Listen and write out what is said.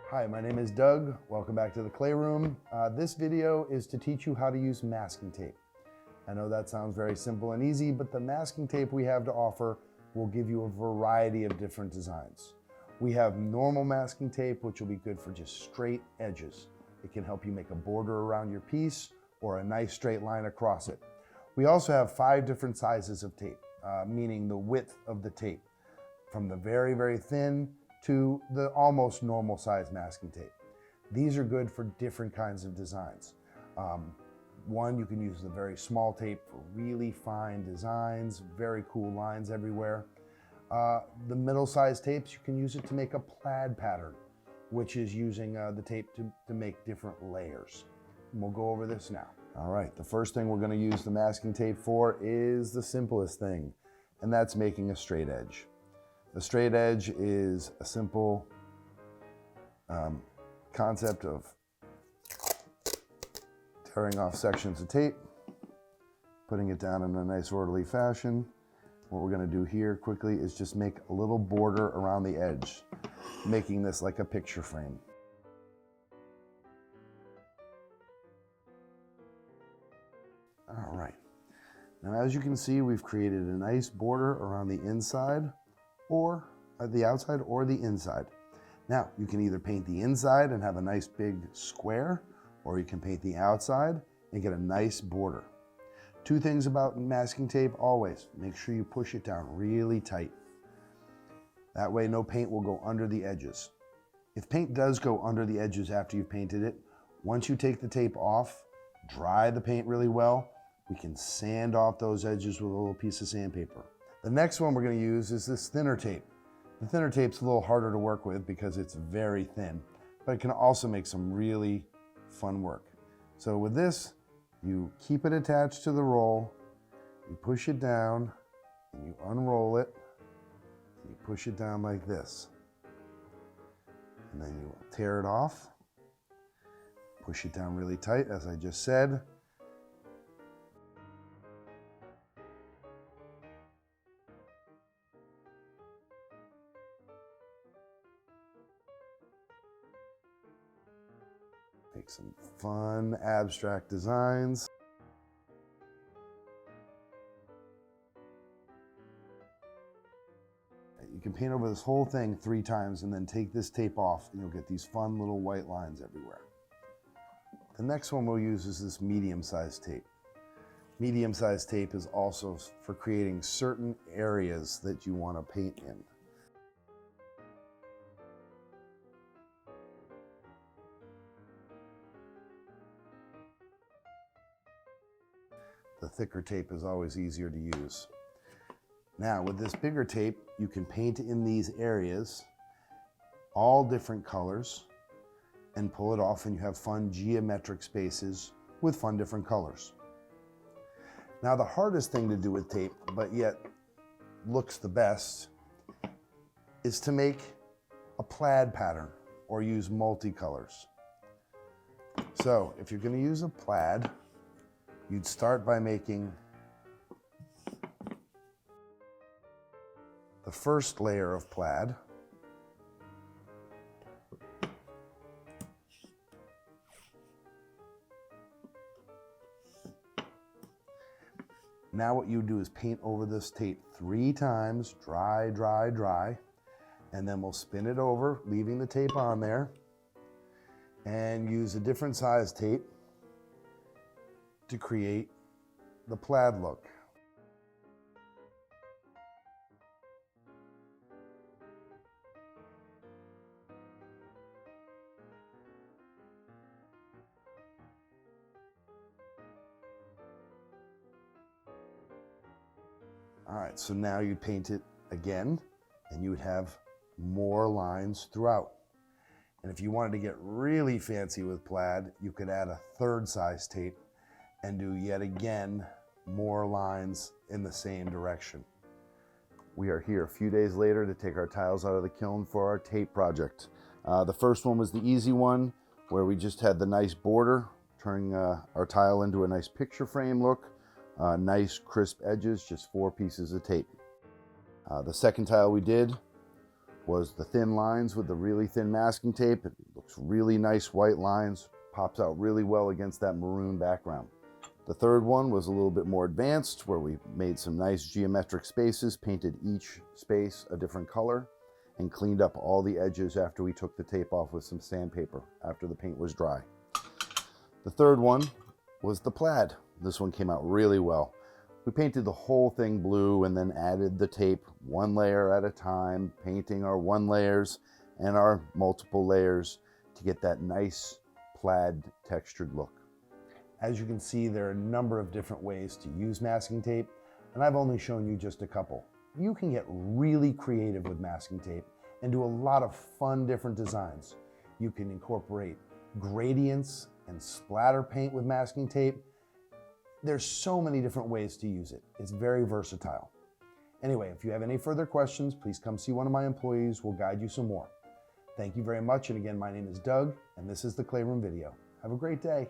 Hi, my name is Doug. Welcome back to the Clay Room. This video is to teach you how to use masking tape. I know that sounds very simple and easy, but the masking tape we have to offer will give you a variety of different designs. We have normal masking tape, which will be good for just straight edges. It can help you make a border around your piece or a nice straight line across it. We also have 5 different sizes of tape, meaning the width of the tape, from the very, very thin to the almost normal size masking tape. These are good for different kinds of designs. One, you can use the very small tape for really fine designs, very cool lines everywhere. The middle-sized tapes, you can use it to make a plaid pattern, which is using the tape to make different layers. And we'll go over this now. All right, the first thing we're going to use the masking tape for is the simplest thing, and that's making a straight edge. The straight edge is a simple concept of tearing off sections of tape, putting it down in a nice orderly fashion. What we're going to do here quickly is just make a little border around the edge, making this like a picture frame. All right. Now, as you can see, we've created a nice border around the inside or the outside or the inside. Now, you can either paint the inside and have a nice big square, or you can paint the outside and get a nice border. 2 things about masking tape always: make sure you push it down really tight. That way no paint will go under the edges. If paint does go under the edges after you've painted it, once you take the tape off, dry the paint really well, we can sand off those edges with a little piece of sandpaper. The next one we're going to use is this thinner tape. The thinner tape's a little harder to work with because it's very thin, but it can also make some really fun work. So with this, you keep it attached to the roll, you push it down, and you unroll it, and you push it down like this. And then you tear it off, push it down really tight, as I just said. Make some fun abstract designs. You can paint over this whole thing 3 times and then take this tape off and you'll get these fun little white lines everywhere. The next one we'll use is this medium-sized tape. Medium-sized tape is also for creating certain areas that you want to paint in. The thicker tape is always easier to use. Now, with this bigger tape, you can paint in these areas, all different colors, and pull it off, and you have fun geometric spaces with fun different colors. Now, the hardest thing to do with tape, but yet looks the best, is to make a plaid pattern or use multicolors. So, if you're going to use a plaid, you'd start by making the first layer of plaid. Now what you do is paint over this tape 3 times, dry, dry, dry, and then we'll spin it over, leaving the tape on there, and use a different size tape to create the plaid look. All right, so now you paint it again, and you would have more lines throughout. And if you wanted to get really fancy with plaid, you could add a 3rd size tape and do yet again more lines in the same direction. We are here a few days later to take our tiles out of the kiln for our tape project. The first one was the easy one, where we just had the nice border, turning our tile into a nice picture frame look, nice crisp edges, just 4 pieces of tape. The second tile we did was the thin lines with the really thin masking tape. It looks really nice white lines, pops out really well against that maroon background. The third one was a little bit more advanced, where we made some nice geometric spaces, painted each space a different color, and cleaned up all the edges after we took the tape off with some sandpaper after the paint was dry. The third one was the plaid. This one came out really well. We painted the whole thing blue and then added the tape one layer at a time, painting our one layers and our multiple layers to get that nice plaid textured look. As you can see, there are a number of different ways to use masking tape, and I've only shown you just a couple. You can get really creative with masking tape and do a lot of fun different designs. You can incorporate gradients and splatter paint with masking tape. There's so many different ways to use it. It's very versatile. Anyway, if you have any further questions, please come see one of my employees. We'll guide you some more. Thank you very much. And again, my name is Doug, and this is the Clayroom Video. Have a great day.